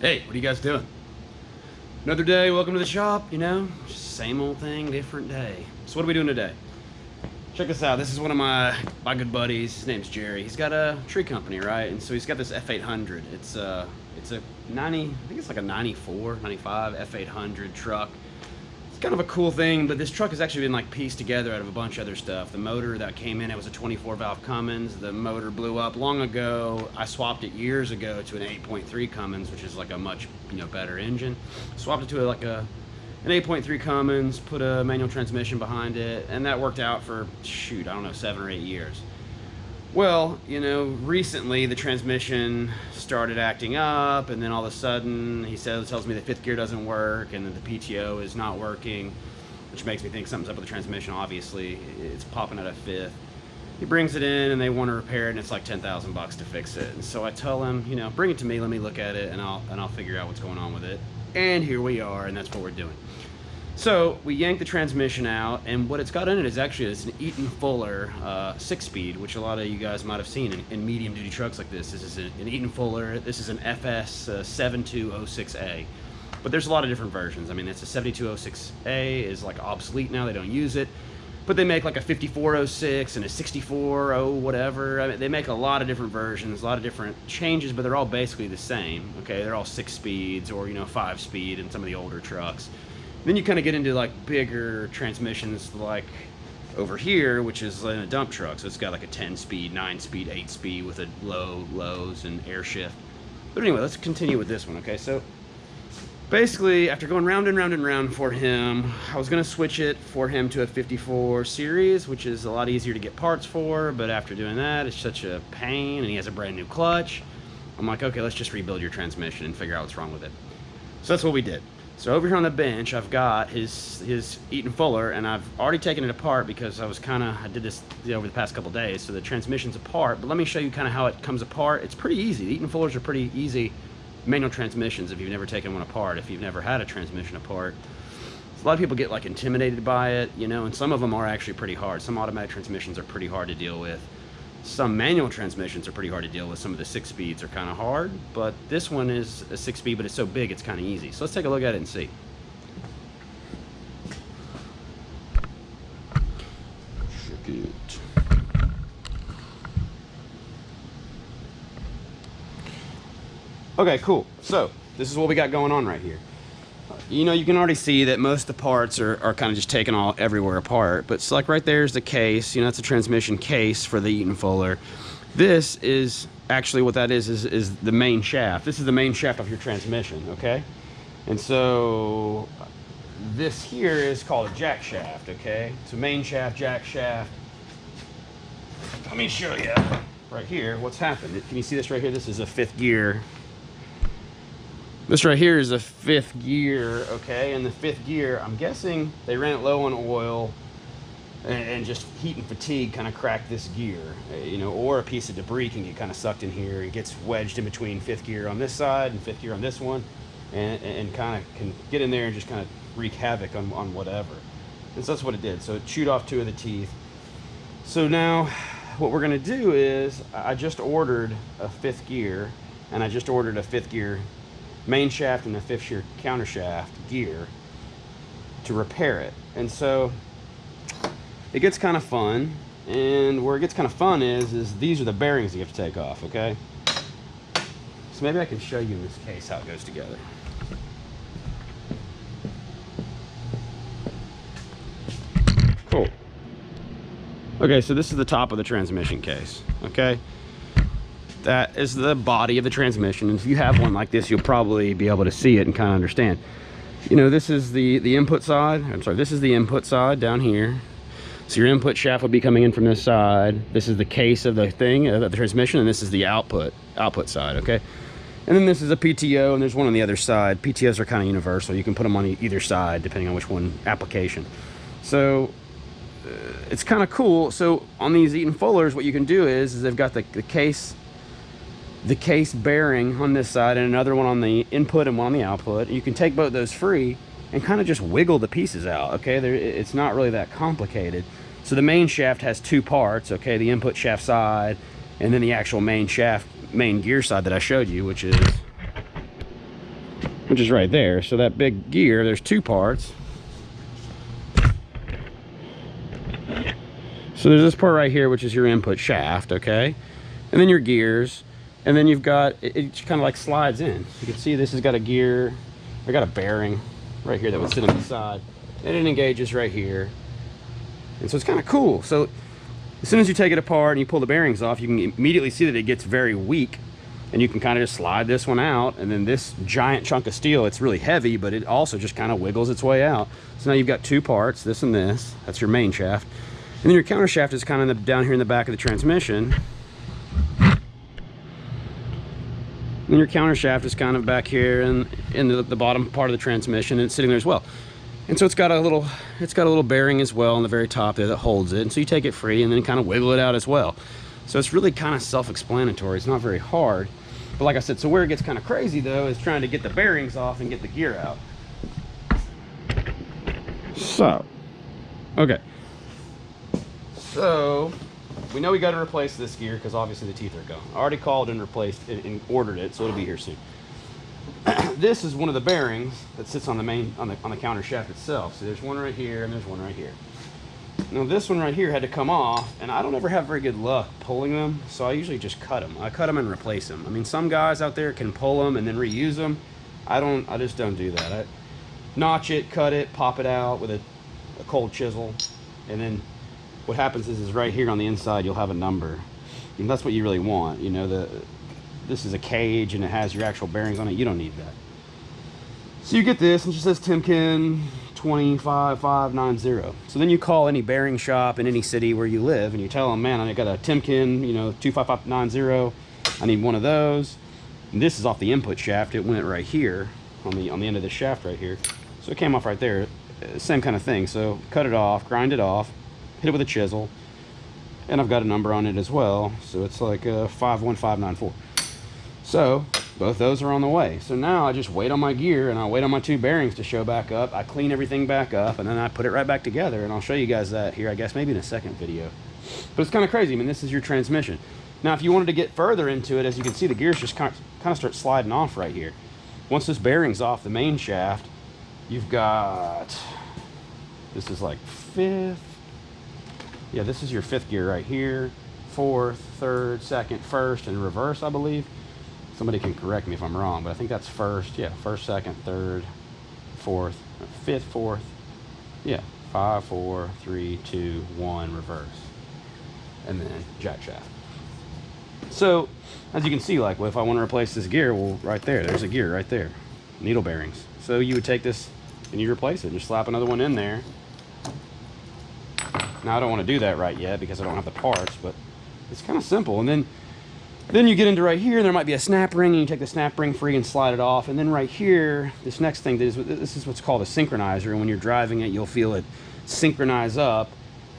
Hey, what are you guys doing? Another day, welcome to the shop, you know? Just same old thing, different day. So what are we doing today? Check this out. This is one of my good buddies. His name's Jerry. He's got a tree company, right? And so he's got this F800. It's a 90, I think it's like a 94, 95 F800 truck. It's kind of a cool thing, but this truck has actually been like pieced together out of a bunch of other stuff. The motor that came in, it was a 24 valve Cummins. The motor blew up long ago. I swapped it years ago to an 8.3 Cummins, which is like a much, better engine. Swapped it to an 8.3 Cummins, put a manual transmission behind it, and that worked out for, shoot, I don't know, 7 or 8 years. Well, recently the transmission started acting up, and then all of a sudden he tells me the fifth gear doesn't work, and then the PTO is not working, which makes me think something's up with the transmission. Obviously, it's popping at a fifth. He brings it in, and they want to repair it, and it's like 10,000 bucks to fix it. And so I tell him, bring it to me, let me look at it, and I'll figure out what's going on with it. And here we are, and that's what we're doing. So we yanked the transmission out, and what it's got in it is actually an Eaton Fuller 6-speed, which a lot of you guys might have seen in medium-duty trucks like this. This is an Eaton Fuller. This is an FS 7206A, but there's a lot of different versions. I mean, it's a 7206A is like obsolete now; they don't use it. But they make like a 5406 and a 64 whatever. I mean, they make a lot of different versions, a lot of different changes, but they're all basically the same. Okay, they're all 6 speeds or 5-speed in some of the older trucks. Then you kind of get into like bigger transmissions like over here, which is in a dump truck. So it's got like a 10-speed, 9-speed, 8-speed with a lows and air shift. But anyway, let's continue with this one, okay? So basically, after going round and round and round for him, I was going to switch it for him to a 54 series, which is a lot easier to get parts for. But after doing that, it's such a pain, and he has a brand new clutch. I'm like, okay, let's just rebuild your transmission and figure out what's wrong with it. So that's what we did. So over here on the bench, I've got his Eaton Fuller, and I've already taken it apart because I did this over the past couple days, so the transmission's apart. But let me show you kind of how it comes apart. It's pretty easy. The Eaton Fullers are pretty easy manual transmissions if you've never taken one apart, if you've never had a transmission apart. So a lot of people get like intimidated by it, and some of them are actually pretty hard. Some automatic transmissions are pretty hard to deal with. Some manual transmissions are pretty hard to deal with. Some of the 6 speeds are kind of hard, but this one is a 6-speed, but it's so big it's kind of easy. So let's take a look at it and see. Check it. Okay, cool. So this is what we got going on right here. You can already see that most of the parts are kind of just taken all everywhere apart, but it's like right there's the case. That's a transmission case for the Eaton Fuller. This is actually what that is the main shaft. This is the main shaft of your transmission, okay? And so this here is called a jack shaft, okay? So main shaft, jack shaft. Let me show you right here what's happened. Can you see this right here? This is a 5th gear. This right here is a 5th gear, okay? And the 5th gear, I'm guessing they ran it low on oil and just heat and fatigue kind of cracked this gear, or a piece of debris can get kind of sucked in here. It gets wedged in between 5th gear on this side and 5th gear on this one, and kind of can get in there and just kind of wreak havoc on whatever. And so that's what it did. So it chewed off 2 of the teeth. So now what we're gonna do is I just ordered a 5th gear, and I just ordered a 5th gear main shaft and a 5th gear counter shaft gear to repair it. And so it gets kind of fun, and where it gets kind of fun is these are the bearings you have to take off, okay? So maybe I can show you in this case how it goes together. Cool. Okay, so this is the top of the transmission case, okay? That is the body of the transmission, and if you have one like this, you'll probably be able to see it and kind of understand. This is the input side. This is the input side down here. So your input shaft will be coming in from this side. This is the case of the thing, of the transmission, and this is the output side, okay? And then this is a PTO, and there's one on the other side. PTOs are kind of universal. You can put them on either side, depending on which one application. So it's kind of cool. So on these Eaton Fullers, what you can do is they've got the case bearing on this side and another one on the input and one on the output. You can take both those free and kind of just wiggle the pieces out, okay? It's not really that complicated. So the main shaft has 2 parts, okay? The input shaft side and then the actual main shaft, main gear side that I showed you, which is which is right there. So that big gear, there's two parts. So there's this part right here, which is your input shaft, okay? And then your gears, and then you've got, it kind of like slides in. You can see this has got a gear, I got a bearing right here that would sit on the side, and it engages right here. And so it's kind of cool. So as soon as you take it apart and you pull the bearings off, you can immediately see that it gets very weak, and you can kind of just slide this one out, and then this giant chunk of steel, it's really heavy, but it also just kind of wiggles its way out. So now you've got two parts, this and this. That's your main shaft. And then your counter shaft is kind of down here in the back of the transmission. And your counter shaft is kind of back here in the bottom part of the transmission, and it's sitting there as well. And so it's got a little bearing as well on the very top there that holds it. And so you take it free and then kind of wiggle it out as well. So it's really kind of self-explanatory. It's not very hard. But like I said, so where it gets kind of crazy though is trying to get the bearings off and get the gear out. So, okay. So we know we got to replace this gear because obviously the teeth are gone. I already called and replaced it and ordered it, so it'll be here soon. This is one of the bearings that sits on the main on the counter shaft itself. So there's one right here and there's one right here. Now this one right here had to come off, and I don't ever have very good luck pulling them, so I usually just cut them. I cut them and replace them. I mean, some guys out there can pull them and then reuse them. I just don't do that. I notch it, cut it, pop it out with a cold chisel, and then what happens is right here on the inside you'll have a number, and that's what you really want. You know, this is a cage and it has your actual bearings on it. You don't need that. So you get this, and it just says Timken 25590. So then you call any bearing shop in any city where you live, and you tell them, man, I got a Timken, you know, 25590. I need one of those. And this is off the input shaft. It went right here on the end of the shaft right here. So it came off right there. Same kind of thing. So cut it off, grind it off, hit it with a chisel, and I've got a number on it as well. So it's like 51594. So both those are on the way. So now I just wait on my gear, and I wait on my two bearings to show back up. I clean everything back up, and then I put it right back together, and I'll show you guys that here, I guess maybe in a second video. But it's kind of crazy. I mean, this is your transmission. Now if you wanted to get further into it, as you can see, the gears just kind of start sliding off right here. Once this bearing's off the main shaft, you've got, this is like fifth, yeah, this is your fifth gear right here, fourth, third, second, first, and reverse, I believe. Somebody can correct me if I'm wrong, but I think that's first. Yeah, first, second, third, fourth, fifth, fourth. Yeah, 5, 4, 3, 2, 1, reverse. And then jack shaft. So, as you can see, like, well, if I want to replace this gear, well, right there's a gear right there. Needle bearings. So you would take this and you replace it and just slap another one in there. Now I don't want to do that right yet because I don't have the parts, but it's kind of simple. And then you get into right here, and there might be a snap ring, and you take the snap ring free and slide it off. And then right here, this next thing, this is what's called a synchronizer. And when you're driving it, you'll feel it synchronize up.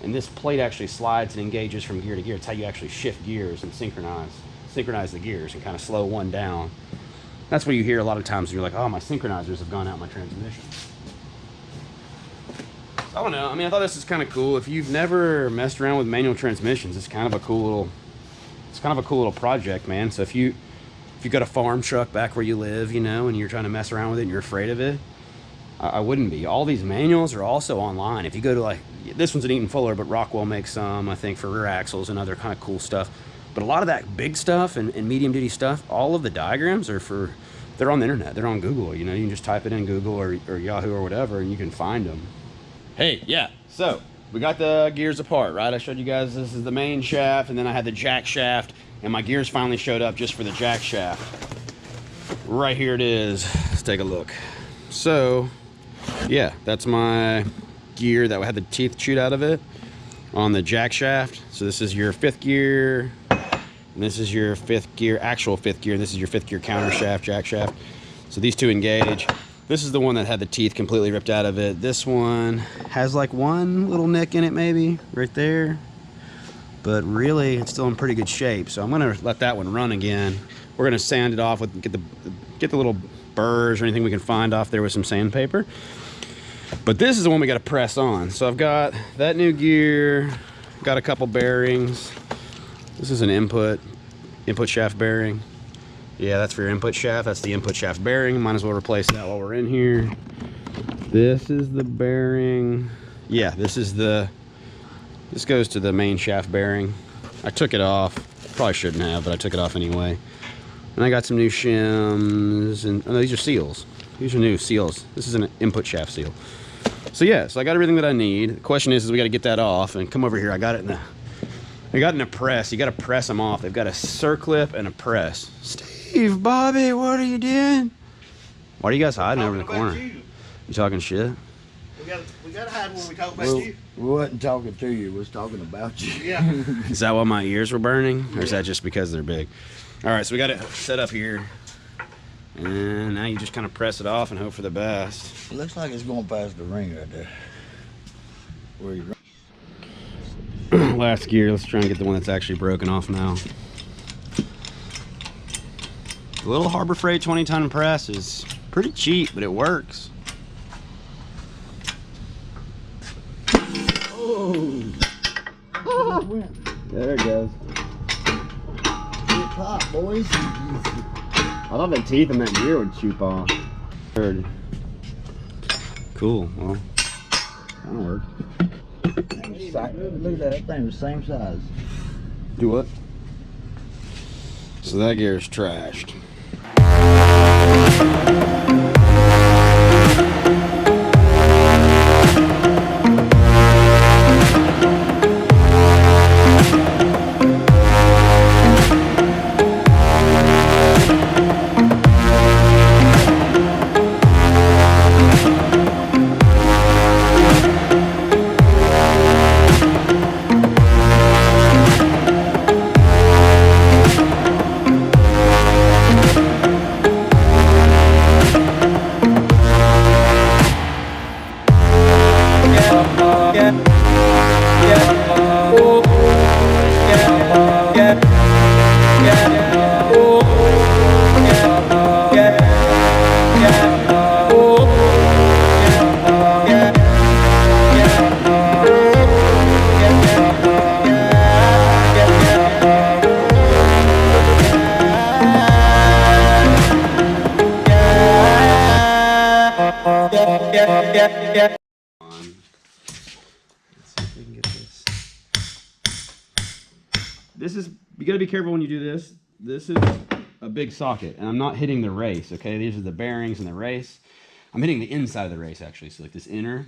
And this plate actually slides and engages from gear to gear. It's how you actually shift gears and synchronize the gears and kind of slow one down. That's what you hear a lot of times when you're like, oh, my synchronizers have gone out my transmission. I don't know. I mean, I thought this is kind of cool. If you've never messed around with manual transmissions, it's kind of a cool little project, man. So if you got a farm truck back where you live, you know, and you're trying to mess around with it and you're afraid of it, I wouldn't be. All these manuals are also online. If you go to, like, this one's an Eaton Fuller, but Rockwell makes some, I think, for rear axles and other kind of cool stuff. But a lot of that big stuff and medium duty stuff, all of the diagrams are they're on the internet. They're on Google. You know, you can just type it in Google or Yahoo or whatever, and you can find them. Hey, yeah. So we got the gears apart, right? I showed you guys this is the main shaft, and then I had the jack shaft, and my gears finally showed up just for the jack shaft. Right here it is. Let's take a look. So, yeah, that's my gear that had the teeth chewed out of it on the jack shaft. So this is your fifth gear, and this is your fifth gear, actual fifth gear, and this is your fifth gear counter shaft, jack shaft. So these two engage. This is the one that had the teeth completely ripped out of it. This one has like one little nick in it maybe, right there. But really, it's still in pretty good shape. So I'm gonna let that one run again. We're gonna sand it off with, get the little burrs or anything we can find off there with some sandpaper. But this is the one we gotta press on. So I've got that new gear, got a couple bearings. This is an input shaft bearing. Yeah, that's for your input shaft. That's the input shaft bearing. Might as well replace that while we're in here. This is the bearing. Yeah, this goes to the main shaft bearing. I took it off. Probably shouldn't have, but I took it off anyway. And I got some new shims, and oh, these are seals. These are new seals. This is an input shaft seal. So yeah, so I got everything that I need. The question is we got to get that off and come over here. I got it in a press. You got to press them off. They've got a circlip and a press. Steve, Bobby, what are you doing? Why are you guys hiding over in the corner? You talking shit? We gotta hide when we talk about you. We wasn't talking to you, we was talking about you. Yeah. Is that why my ears were burning? Or is that just because they're big? All right, so we got it set up here. And now you just kind of press it off and hope for the best. It looks like it's going past the ring right there. Where you Last gear, let's try and get the one that's actually broken off now. The little Harbor Freight 20-ton press is pretty cheap, but it works. Oh! There it goes. Get pop, boys. I thought the teeth in that gear would shoot off. Cool, well, that'll work. Look at that thing, the same size. Do what? So that gear is trashed. This is, you gotta be careful when you do this. This is a big socket, and I'm not hitting the race, okay? These are the bearings and the race. I'm hitting the inside of the race, actually, so like this inner.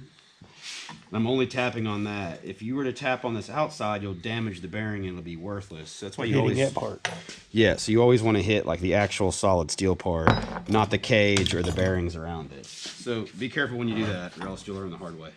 I'm only tapping on that. If you were to tap on this outside, you'll damage the bearing and it'll be worthless. So that's why you always that part. Yeah, so you always want to hit like the actual solid steel part, not the cage or the bearings around it. So be careful when you do that, or else you'll learn the hard way.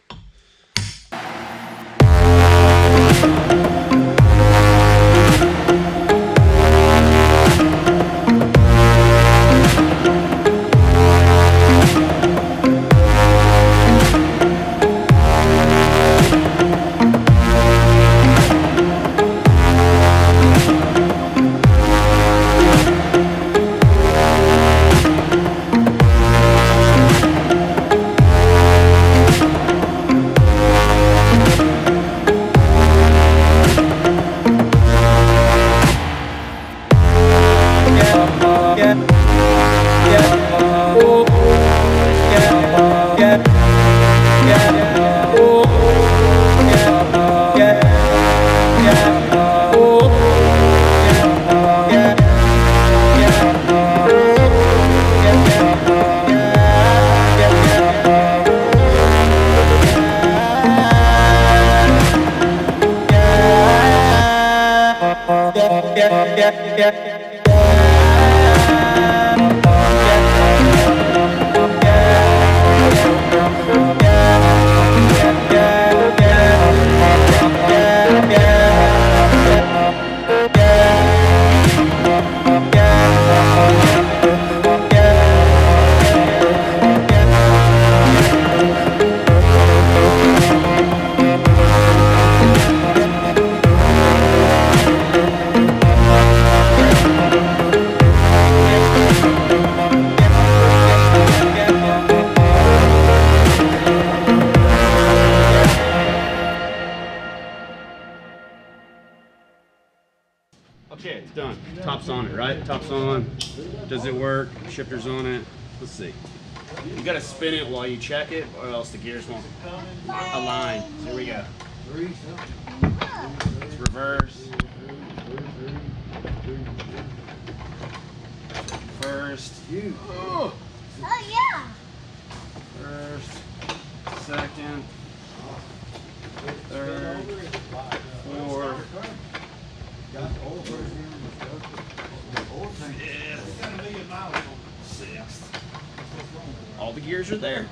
top's on it, right? Top's on. Does it work? Shifter's on it. Let's see. You gotta spin it while you check it, or else the gears won't align. So here we go. It's reverse. First. Oh yeah. First. Second. Third. Fourth. Fifth. Sixth. All the gears are there.